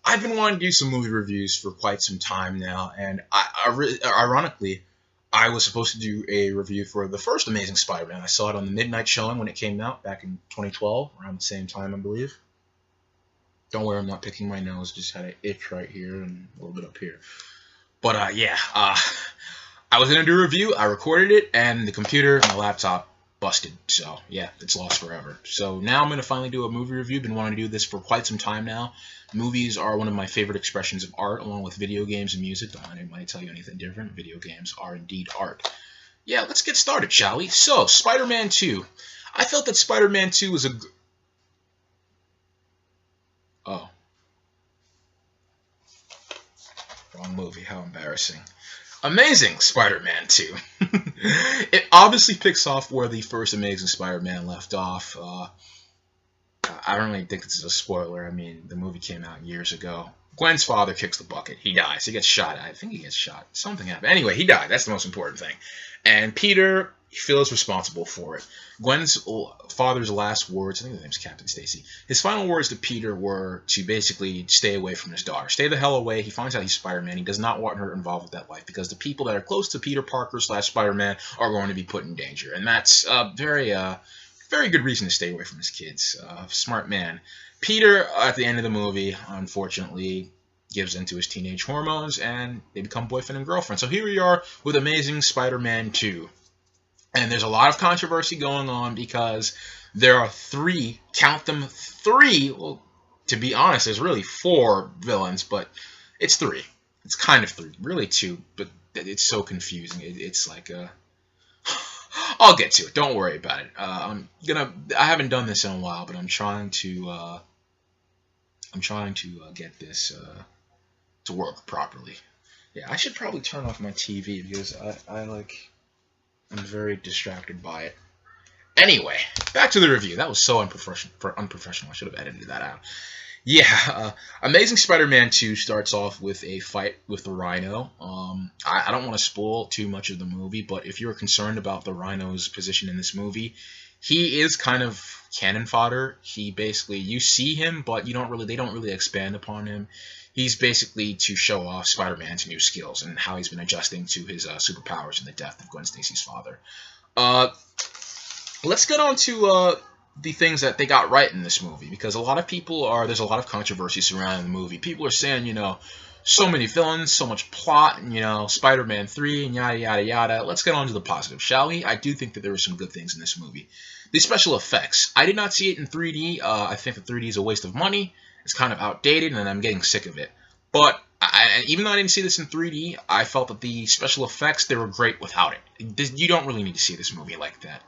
I've been wanting to do some movie reviews for quite some time now, and ironically, I was supposed to do a review for the first Amazing Spider-Man. I saw it on the midnight showing when it came out back in 2012, around the same time, I believe. Don't worry, I'm not picking my nose. Just had an itch right here and a little bit up here. But I was gonna do a review. I recorded it, and the computer, my laptop, busted. So yeah, it's lost forever. So now I'm gonna finally do a movie review. Been wanting to do this for quite some time now. Movies are one of my favorite expressions of art, along with video games and music. Don't let anybody tell you anything different. Video games are indeed art. Yeah, let's get started, shall we? So, Spider-Man 2. I felt that Spider-Man 2 was a... Oh. Wrong movie. How embarrassing. Amazing Spider-Man 2. It obviously picks off where the first Amazing Spider-Man left off. I don't really think this is a spoiler. I mean, the movie came out years ago. Gwen's father kicks the bucket. He dies. He gets shot. I think he gets shot. Something happened. Anyway, he died. That's the most important thing. And Peter feels responsible for it. Gwen's father's last words, I think his name's Captain Stacy, his final words to Peter were to basically stay away from his daughter. Stay the hell away. He finds out he's Spider-Man. He does not want her involved with that life because the people that are close to Peter Parker / Spider-Man are going to be put in danger. And that's very good reason to stay away from his kids. Smart man. Peter, at the end of the movie, unfortunately, gives into his teenage hormones, and they become boyfriend and girlfriend. So here we are with Amazing Spider-Man 2. And there's a lot of controversy going on because there are three, count them, three, well, to be honest, there's really four villains, but it's three. It's kind of three. Really two, but it's so confusing. It's like a... I'll get to it. Don't worry about it. I haven't done this in a while, but I'm trying to get this to work properly. Yeah, I should probably turn off my TV because I'm very distracted by it. Anyway, back to the review. That was so unprofessional. I should have edited that out. Yeah, Amazing Spider-Man 2 starts off with a fight with the Rhino. I don't want to spoil too much of the movie, but if you're concerned about the Rhino's position in this movie, he is kind of cannon fodder. He basically, you see him, but they don't really expand upon him. He's basically to show off Spider-Man's new skills and how he's been adjusting to his superpowers and the death of Gwen Stacy's father. Let's get on to the things that they got right in this movie, because there's a lot of controversy surrounding the movie. People are saying, so many villains, so much plot, and, Spider-Man 3, and yada, yada, yada. Let's get on to the positive, shall we? I do think that there were some good things in this movie. The special effects. I did not see it in 3D. I think that 3D is a waste of money. It's kind of outdated, and I'm getting sick of it. But even though I didn't see this in 3D, I felt that the special effects, they were great without it. You don't really need to see this movie like that.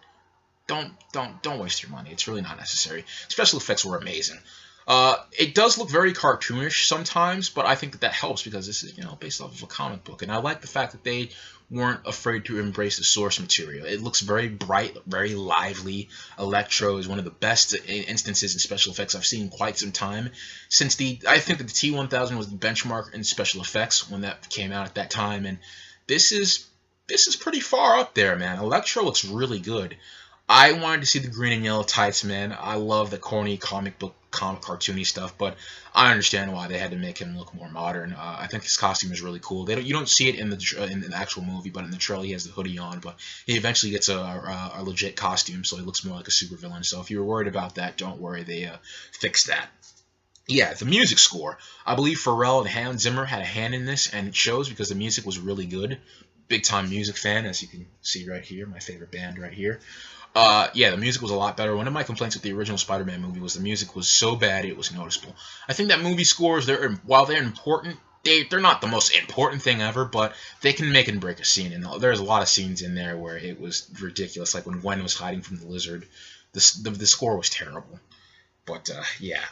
Don't waste your money. It's really not necessary. Special effects were amazing. It does look very cartoonish sometimes, but I think that helps because this is, based off of a comic book. And I like the fact that they weren't afraid to embrace the source material. It looks very bright, very lively. Electro is one of the best instances in special effects I've seen in quite some time. I think that the T-1000 was the benchmark in special effects when that came out at that time. And this is pretty far up there, man. Electro looks really good. I wanted to see the green and yellow tights, man. I love the corny comic cartoony stuff, but I understand why they had to make him look more modern. I think his costume is really cool. You don't see it in the actual movie, but in the trailer he has the hoodie on. But he eventually gets a legit costume, so he looks more like a supervillain. So if you were worried about that, don't worry. They fixed that. Yeah, the music score. I believe Pharrell and Hans Zimmer had a hand in this, and it shows because the music was really good. Big-time music fan, as you can see right here. My favorite band right here. Yeah, the music was a lot better. One of my complaints with the original Spider-Man movie was the music was so bad it was noticeable. I think that movie scores, while they're important, they're not the most important thing ever, but they can make and break a scene. And there's a lot of scenes in there where it was ridiculous, like when Gwen was hiding from the lizard. The score was terrible. But, yeah.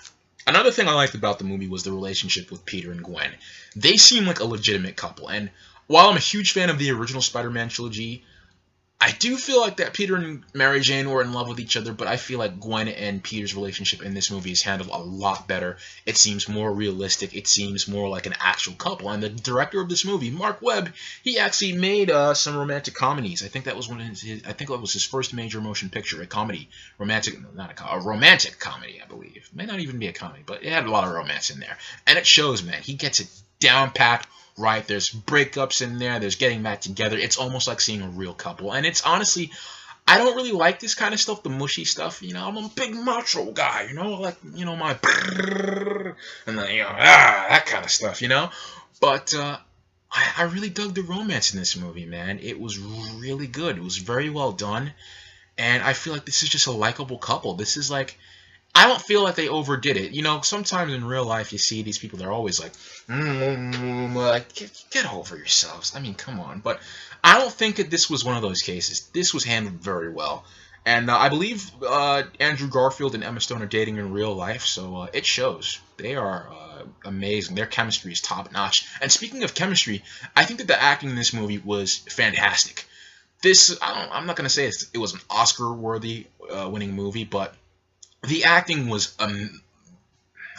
Another thing I liked about the movie was the relationship with Peter and Gwen. They seem like a legitimate couple, and while I'm a huge fan of the original Spider-Man trilogy, I do feel like that Peter and Mary Jane were in love with each other, but I feel like Gwen and Peter's relationship in this movie is handled a lot better. It seems more realistic. It seems more like an actual couple. And the director of this movie, Marc Webb, he actually made some romantic comedies. I think that was I think that was his first major motion picture, a comedy, a romantic comedy, I believe. It may not even be a comedy, but it had a lot of romance in there, and it shows, man. He gets it down packed. Right, there's breakups in there, there's getting back together. It's almost like seeing a real couple. And it's honestly, I don't really like this kind of stuff, the mushy stuff. You know, I'm a big macho guy, you know, like, you know, my and then, you know, that kind of stuff, you know. But I really dug the romance in this movie, man. It was really good. It was very well done. And I feel like this is just a likable couple. This is like, I don't feel like they overdid it. You know, sometimes in real life you see these people, they're always like, like get over yourselves. I mean, come on. But I don't think that this was one of those cases. This was handled very well. And I believe Andrew Garfield and Emma Stone are dating in real life, so it shows. They are amazing. Their chemistry is top-notch. And speaking of chemistry, I think that the acting in this movie was fantastic. I'm not going to say it was an Oscar-worthy winning movie, but the acting was, I'm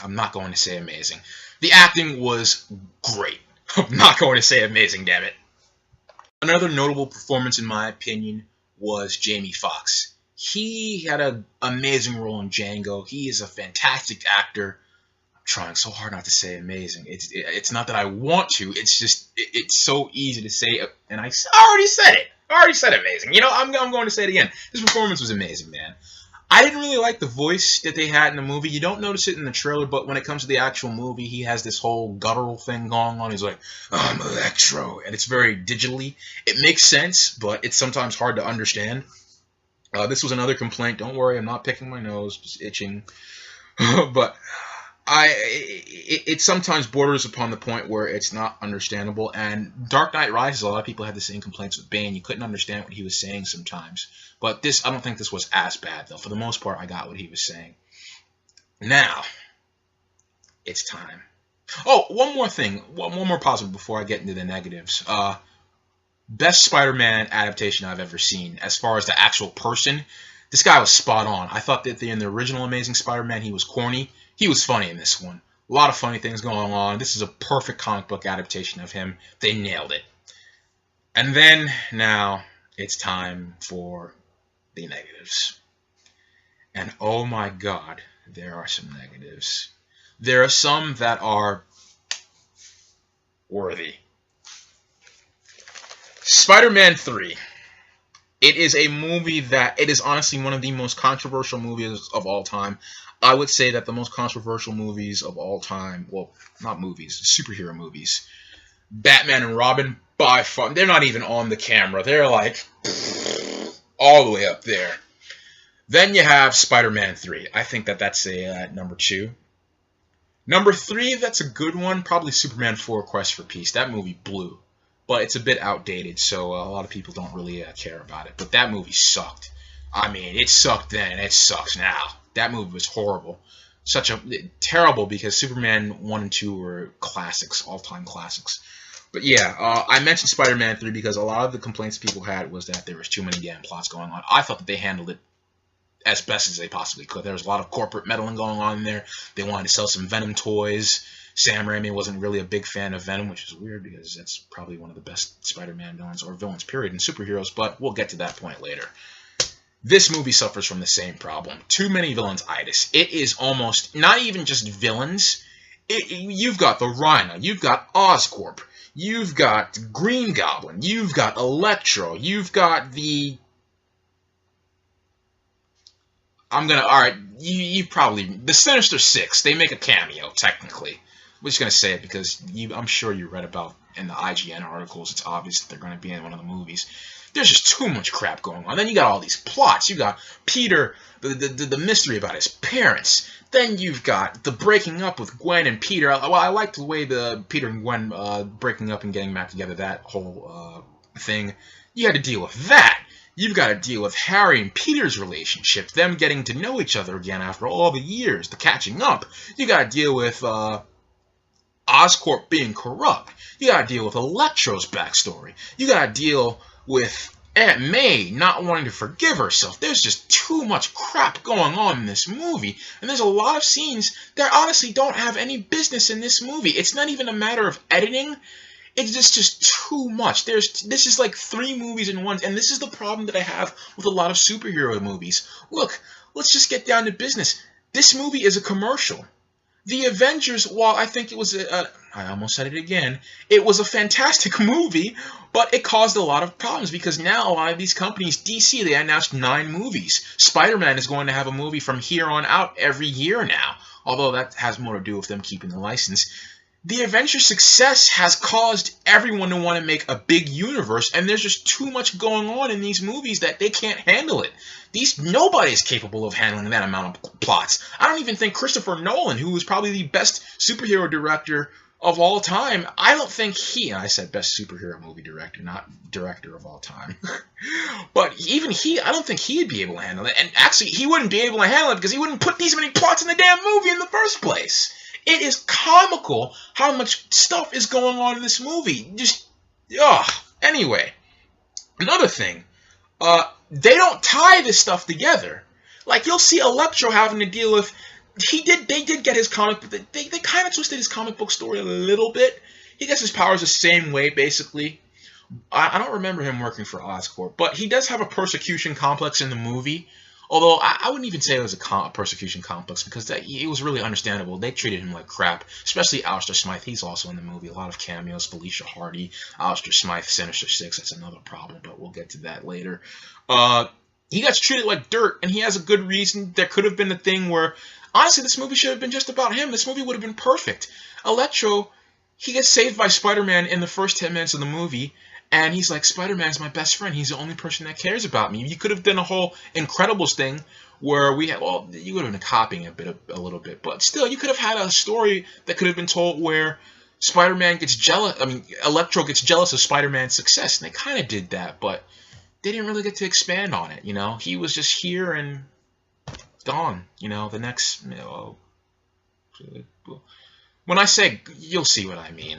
not going to say amazing. The acting was great. I'm not going to say amazing, damn it. Another notable performance, in my opinion, was Jamie Foxx. He had an amazing role in Django. He is a fantastic actor. I'm trying so hard not to say amazing. It's not that I want to. It's just, it's so easy to say, and I already said it. I already said amazing. You know, I'm going to say it again. His performance was amazing, man. I didn't really like the voice that they had in the movie. You don't notice it in the trailer, but when it comes to the actual movie, he has this whole guttural thing going on. He's like, I'm Electro, and it's very digitally. It makes sense, but it's sometimes hard to understand. This was another complaint. Don't worry, I'm not picking my nose, just itching. But it sometimes borders upon the point where it's not understandable. And Dark Knight Rises, a lot of people had the same complaints with Bane. You couldn't understand what he was saying sometimes. But this, I don't think this was as bad, though. For the most part, I got what he was saying. Now, it's time. Oh, one more thing. One more positive before I get into the negatives. Best Spider-Man adaptation I've ever seen. As far as the actual person, this guy was spot on. I thought that in the original Amazing Spider-Man, he was corny. He was funny in this one. A lot of funny things going on. This is a perfect comic book adaptation of him. They nailed it. And then, now, it's time for the negatives. And oh my god, there are some negatives. There are some that are worthy. Spider-Man 3. It is a movie that, it is honestly one of the most controversial movies of all time. I would say that the most controversial movies of all time, well, not movies, superhero movies. Batman and Robin, by far, they're not even on the camera. They're like, all the way up there. Then you have Spider-Man 3. I think that that's a number 2. Number 3, that's a good one. Probably Superman 4, Quest for Peace. That movie blew. But it's a bit outdated, so a lot of people don't really care about it. But that movie sucked. I mean, it sucked then, and it sucks now. That movie was horrible. Terrible, because Superman 1 and 2 were classics, all-time classics. But yeah, I mentioned Spider-Man 3 because a lot of the complaints people had was that there was too many damn plots going on. I thought that they handled it as best as they possibly could. There was a lot of corporate meddling going on in there. They wanted to sell some Venom toys. Sam Raimi wasn't really a big fan of Venom, which is weird because that's probably one of the best Spider-Man villains, or villains period, in superheroes, but we'll get to that point later. This movie suffers from the same problem. Too many villains-itis. It is almost, not even just villains. You've got the Rhino. You've got Oscorp. You've got Green Goblin. You've got Electro. You've got the... Alright, you probably... The Sinister Six. They make a cameo, technically. I'm just going to say it because I'm sure you read about in the IGN articles. It's obvious that they're going to be in one of the movies. There's just too much crap going on. Then you got all these plots. You got Peter, the mystery about his parents. Then you've got the breaking up with Gwen and Peter. Well, I liked the way the Peter and Gwen breaking up and getting back together, that whole thing. You had to deal with that. You've got to deal with Harry and Peter's relationship, them getting to know each other again after all the years, the catching up. You got to deal with Oscorp being corrupt. You got to deal with Electro's backstory. You got to deal with Aunt May not wanting to forgive herself. There's just too much crap going on in this movie. And there's a lot of scenes that honestly don't have any business in this movie. It's not even a matter of editing. It's just too much. This is like 3 movies in one. And this is the problem that I have with a lot of superhero movies. Look, let's just get down to business. This movie is a commercial. The Avengers, while I think it was I almost said it again, it was a fantastic movie, but it caused a lot of problems because now a lot of these companies, DC, they announced 9 movies. Spider-Man is going to have a movie from here on out every year now, although that has more to do with them keeping the license. The Avengers' success has caused everyone to want to make a big universe, and there's just too much going on in these movies that they can't handle it. Nobody is capable of handling that amount of plots. I don't even think Christopher Nolan, who was probably the best superhero director of all time, I don't think I said best superhero movie director, not director of all time. But even I don't think he'd be able to handle it. And actually, he wouldn't be able to handle it because he wouldn't put these many plots in the damn movie in the first place. It is comical how much stuff is going on in this movie. Anyway, another thing. They don't tie this stuff together. Like, you'll see Electro having to deal with... They did get his comic... They kind of twisted his comic book story a little bit. He gets his powers the same way, basically. I don't remember him working for Oscorp, but he does have a persecution complex in the movie. Although, I wouldn't even say it was a persecution complex, because it was really understandable. They treated him like crap, especially Alistair Smythe. He's also in the movie. A lot of cameos. Felicia Hardy, Alistair Smythe, Sinister Six. That's another problem, but we'll get to that later. He gets treated like dirt, and he has a good reason. There could have been a thing where, honestly, this movie should have been just about him. This movie would have been perfect. Electro, he gets saved by Spider-Man in the first 10 minutes of the movie, and he's like, Spider-Man's my best friend. He's the only person that cares about me. You could have done a whole Incredibles thing where you would have been copying a little bit, but still, you could have had a story that could have been told where Spider-Man gets jealous. Electro gets jealous of Spider-Man's success, and they kind of did that, but they didn't really get to expand on it. He was just here and gone. The next. When I say, you'll see what I mean.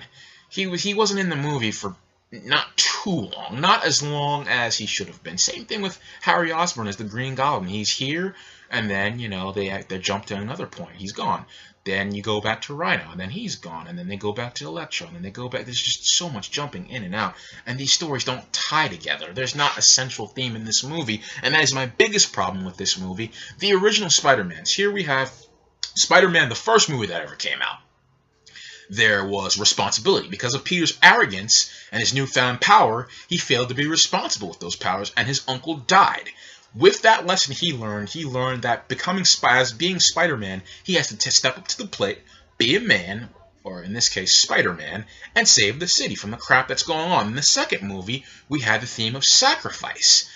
He wasn't in the movie for not too long, not as long as he should have been. Same thing with Harry Osborn as the Green Goblin. He's here, and then they jump to another point. He's gone. Then you go back to Rhino, and then he's gone, and then they go back to Electro, and then they go back. There's just so much jumping in and out, and these stories don't tie together. There's not a central theme in this movie, and that is my biggest problem with this movie. The original Spider-Mans. Here we have Spider-Man, the first movie that ever came out. There was responsibility. Because of Peter's arrogance and his newfound power, he failed to be responsible with those powers, and his uncle died. With that lesson he learned that being Spider-Man, he has to step up to the plate, be a man, or in this case, Spider-Man, and save the city from the crap that's going on. In the second movie, we had the theme of sacrifice.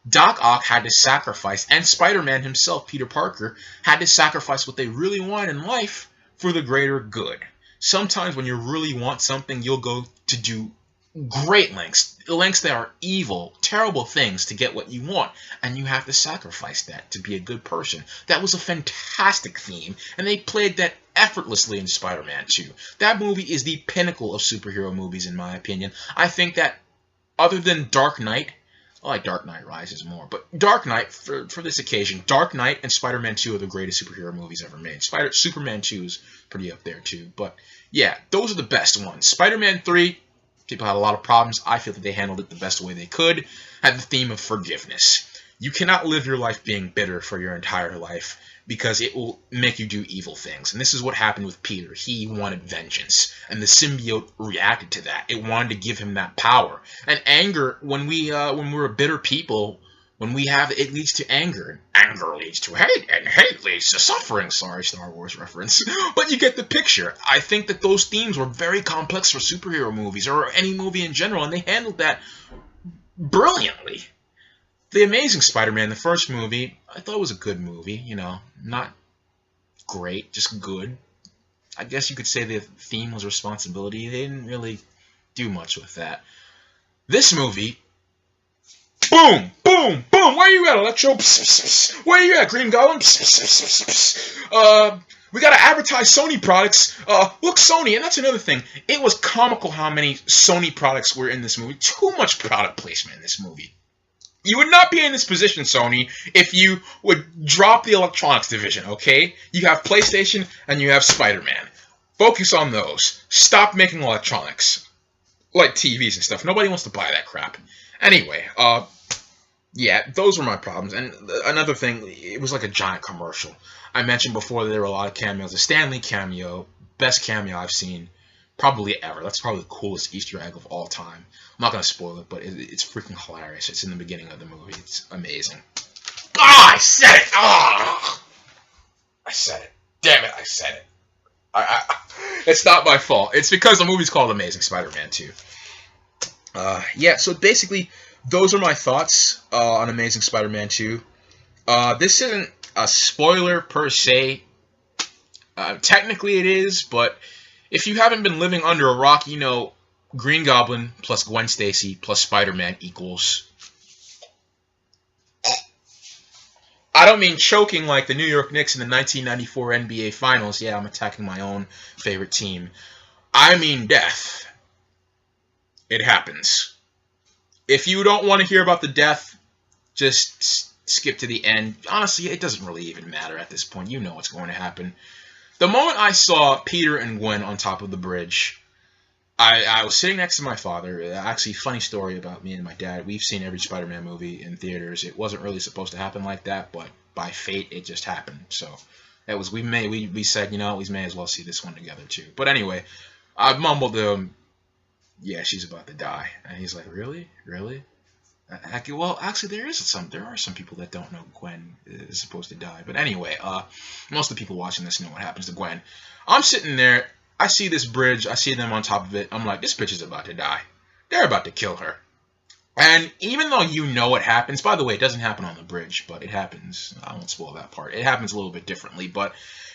Doc Ock had to sacrifice, and Spider-Man himself, Peter Parker, had to sacrifice what they really wanted in life for the greater good. Sometimes when you really want something, you'll go to do great lengths that are evil, terrible things to get what you want, and you have to sacrifice that to be a good person. That was a fantastic theme, and they played that effortlessly in Spider-Man 2. That movie is the pinnacle of superhero movies, in my opinion. I think that, other than Dark Knight, I like Dark Knight Rises more, but Dark Knight, for this occasion, Dark Knight and Spider-Man 2 are the greatest superhero movies ever made. Superman 2 is pretty up there too, but yeah, those are the best ones. Spider-Man 3, people had a lot of problems. I feel that they handled it the best way they could. Had the theme of forgiveness. You cannot live your life being bitter for your entire life, because it will make you do evil things. And this is what happened with Peter. He wanted vengeance, and the symbiote reacted to that. It wanted to give him that power. And anger, when we're a bitter people, when we have, it leads to anger. Anger leads to hate, and hate leads to suffering. Sorry, Star Wars reference. But you get the picture. I think that those themes were very complex for superhero movies, or any movie in general, and they handled that brilliantly. The Amazing Spider-Man, the first movie, I thought it was a good movie, not great, just good. I guess you could say the theme was responsibility. They didn't really do much with that. This movie, boom, boom, boom, where you at, Electro? Psst, psst, psst. Where you at, Green Goblin? Psst, psst, psst, psst, psst. We gotta advertise Sony products. Look, Sony, and that's another thing. It was comical how many Sony products were in this movie. Too much product placement in this movie. You would not be in this position, Sony, if you would drop the electronics division, okay? You have PlayStation and you have Spider-Man. Focus on those. Stop making electronics. Like TVs and stuff. Nobody wants to buy that crap. Anyway, yeah, those were my problems. And another thing, it was like a giant commercial. I mentioned before that there were a lot of cameos. The Stan Lee cameo, best cameo I've seen probably ever. That's probably the coolest Easter egg of all time. I'm not going to spoil it, but it's freaking hilarious. It's in the beginning of the movie. It's amazing. Ah, I said it! Ah! I said it. Damn it, I said it. It's not my fault. It's because the movie's called Amazing Spider-Man 2. Yeah, so basically, those are my thoughts on Amazing Spider-Man 2. This isn't a spoiler per se. Technically it is, but if you haven't been living under a rock, you know Green Goblin plus Gwen Stacy plus Spider-Man equals... I don't mean choking like the New York Knicks in the 1994 NBA Finals. Yeah, I'm attacking my own favorite team. I mean death. It happens. If you don't want to hear about the death, just skip to the end. Honestly, it doesn't really even matter at this point. You know what's going to happen. The moment I saw Peter and Gwen on top of the bridge, I was sitting next to my father. Actually, funny story about me and my dad. We've seen every Spider-Man movie in theaters. It wasn't really supposed to happen like that, but by fate, it just happened. So that was we said, you know, we may as well see this one together too. But anyway, I mumbled to him, "Yeah, she's about to die," and he's like, "Really, really?" Well, actually, there are some people that don't know Gwen is supposed to die. But anyway, most of the people watching this know what happens to Gwen. I'm sitting there. I see this bridge. I see them on top of it. I'm like, this bitch is about to die. They're about to kill her. And even though you know what happens, by the way, it doesn't happen on the bridge, but it happens. I won't spoil that part. It happens a little bit differently. But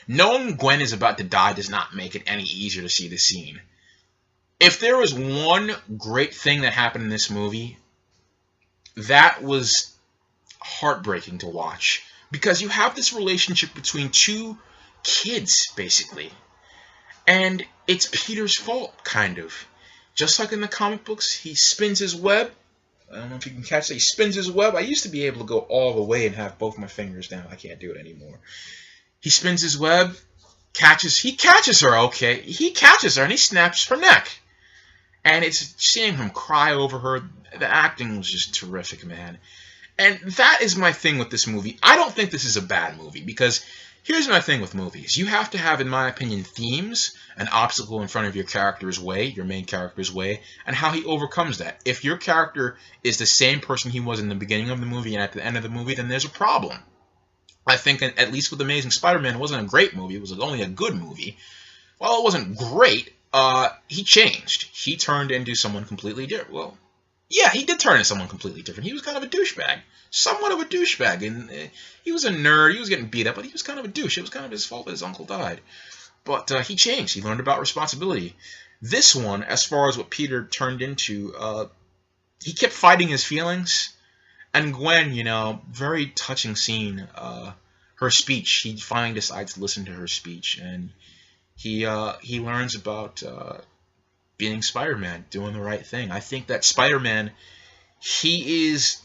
knowing Gwen is about to die does not make it any easier to see the scene. If there was one great thing that happened in this movie, that was heartbreaking to watch. Because you have this relationship between two kids, basically. And it's Peter's fault, kind of. Just like in the comic books, he spins his web. I don't know if you can catch that. He spins his web. I used to be able to go all the way and have both my fingers down. I can't do it anymore. He spins his web. He catches her, okay. He catches her and he snaps her neck. And it's seeing him cry over her. The acting was just terrific, man. And that is my thing with this movie. I don't think this is a bad movie because... Here's my thing with movies. You have to have, in my opinion, themes, an obstacle in front of your character's way, your main character's way, and how he overcomes that. If your character is the same person he was in the beginning of the movie and at the end of the movie, then there's a problem. I think, at least with Amazing Spider-Man, it wasn't a great movie. It was only a good movie. While it wasn't great, he changed. He turned into someone completely different. Well, yeah, he did turn into someone completely different. He was kind of a douchebag. Somewhat of a douchebag. And he was a nerd. He was getting beat up, but he was kind of a douche. It was kind of his fault that his uncle died. But he changed. He learned about responsibility. This one, as far as what Peter turned into, he kept fighting his feelings. And Gwen, you know, very touching scene. Her speech. He finally decides to listen to her speech. And he learns about... being Spider-Man, doing the right thing. I think that Spider-Man, he is,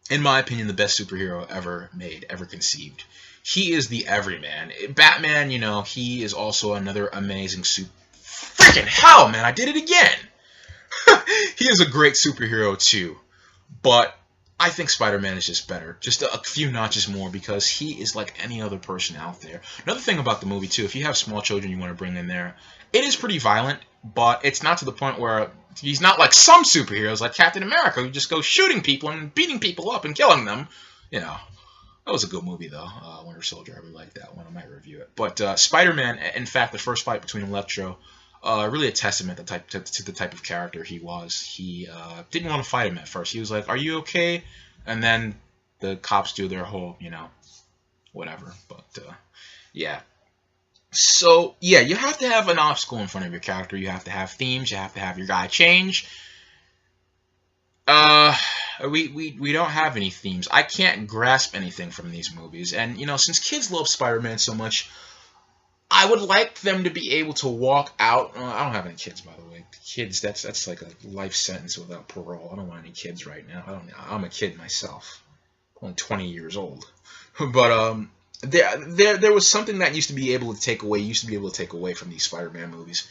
in my opinion, the best superhero ever made, ever conceived. He is the everyman. Batman, you know, he is also another amazing freaking hell, man, I did it again! He is a great superhero, too. But I think Spider-Man is just better. Just a few notches more because he is like any other person out there. Another thing about the movie, too, if you have small children you want to bring in there, it is pretty violent, but it's not to the point where he's not like some superheroes like Captain America who just goes shooting people and beating people up and killing them. You know, that was a good movie, though. Winter Soldier, I really liked that one. I might review it. But Spider-Man, in fact, the first fight between Electro, really a testament to the type of character he was. He didn't want to fight him at first. He was like, "Are you okay?" And then the cops do their whole, you know, whatever. But, yeah. So, yeah, you have to have an obstacle in front of your character. You have to have themes. You have to have your guy change. We don't have any themes. I can't grasp anything from these movies. And, you know, since kids love Spider-Man so much, I would like them to be able to walk out. I don't have any kids, by the way. Kids, that's like a life sentence without parole. I don't want any kids right now. I'm a kid myself. I'm only 20 years old. But there was something that used to be able to take away from these Spider-Man movies.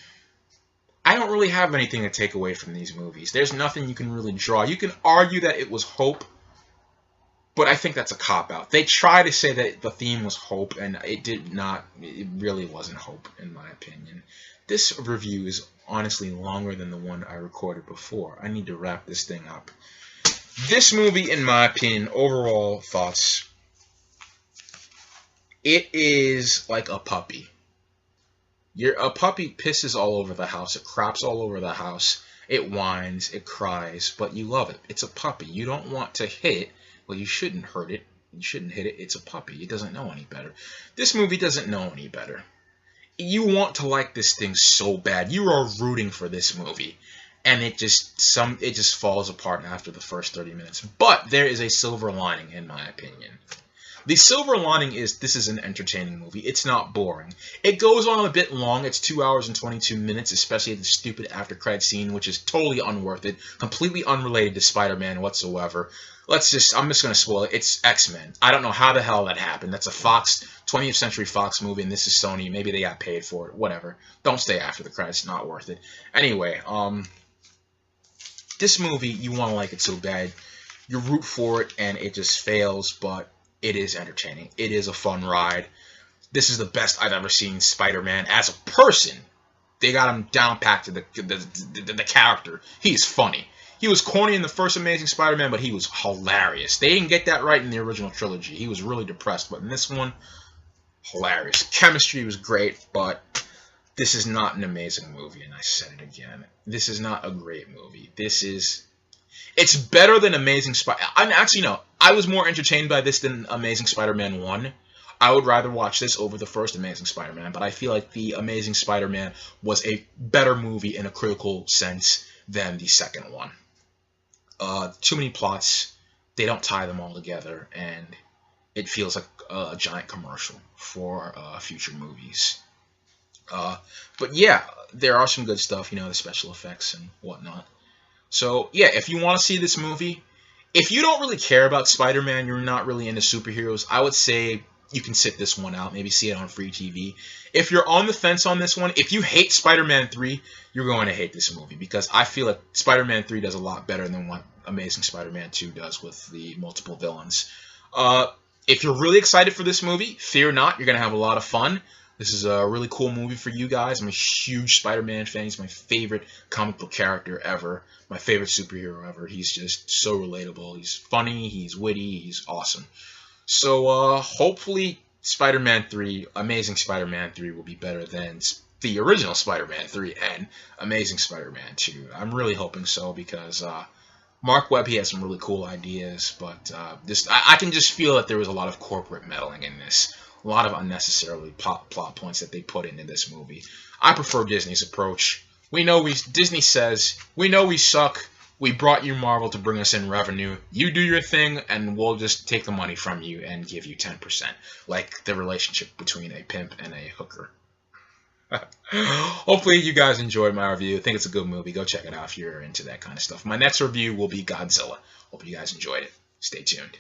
I don't really have anything to take away from these movies. There's nothing you can really draw. You can argue that it was hope, but I think that's a cop-out. They try to say that the theme was hope, and it did not. It really wasn't hope, in my opinion. This review is honestly longer than the one I recorded before. I need to wrap this thing up. This movie, in my opinion, overall thoughts, it is like a puppy. A puppy pisses all over the house. It craps all over the house. It whines. It cries. But you love it. It's a puppy. You don't want to hit it. Well, you shouldn't hurt it. You shouldn't hit it. It's a puppy. It doesn't know any better. This movie doesn't know any better. You want to like this thing so bad. You are rooting for this movie. And it just falls apart after the first 30 minutes. But there is a silver lining, in my opinion. The silver lining is this is an entertaining movie. It's not boring. It goes on a bit long. It's 2 hours and 22 minutes, especially the stupid after-credit scene, which is totally unworth it, completely unrelated to Spider-Man whatsoever. I'm just going to spoil it. It's X-Men. I don't know how the hell that happened. That's a 20th Century Fox movie, and this is Sony. Maybe they got paid for it. Whatever. Don't stay after the credits. Not worth it. Anyway, this movie, you want to like it so bad. You root for it, and it just fails, but it is entertaining. It is a fun ride. This is the best I've ever seen Spider-Man as a person. They got him down packed to the character. He's funny. He was corny in the first Amazing Spider-Man, but he was hilarious. They didn't get that right in the original trilogy. He was really depressed, but in this one, hilarious. Chemistry was great, but this is not an amazing movie, and I said it again. This is not a great movie. It's better than Amazing Spider-Man. Actually, no. I was more entertained by this than Amazing Spider-Man 1. I would rather watch this over the first Amazing Spider-Man, but I feel like the Amazing Spider-Man was a better movie in a critical sense than the second one. Too many plots. They don't tie them all together, and it feels like a giant commercial for future movies. But yeah, there are some good stuff, the special effects and whatnot. So, yeah, if you want to see this movie, if you don't really care about Spider-Man, you're not really into superheroes, I would say you can sit this one out, maybe see it on free TV. If you're on the fence on this one, if you hate Spider-Man 3, you're going to hate this movie, because I feel like Spider-Man 3 does a lot better than what Amazing Spider-Man 2 does with the multiple villains. If you're really excited for this movie, fear not, you're going to have a lot of fun. This is a really cool movie for you guys. I'm a huge Spider-Man fan. He's my favorite comic book character ever. My favorite superhero ever. He's just so relatable. He's funny. He's witty. He's awesome. So hopefully Spider-Man 3, Amazing Spider-Man 3 will be better than the original Spider-Man 3 and Amazing Spider-Man 2. I'm really hoping so, because Marc Webb, he has some really cool ideas. But I can just feel that there was a lot of corporate meddling in this. A lot of unnecessarily plot points that they put into this movie. I prefer Disney's approach. Disney says, we know we suck. We brought you Marvel to bring us in revenue. You do your thing, and we'll just take the money from you and give you 10%. Like the relationship between a pimp and a hooker. Hopefully you guys enjoyed my review. I think it's a good movie. Go check it out if you're into that kind of stuff. My next review will be Godzilla. Hope you guys enjoyed it. Stay tuned.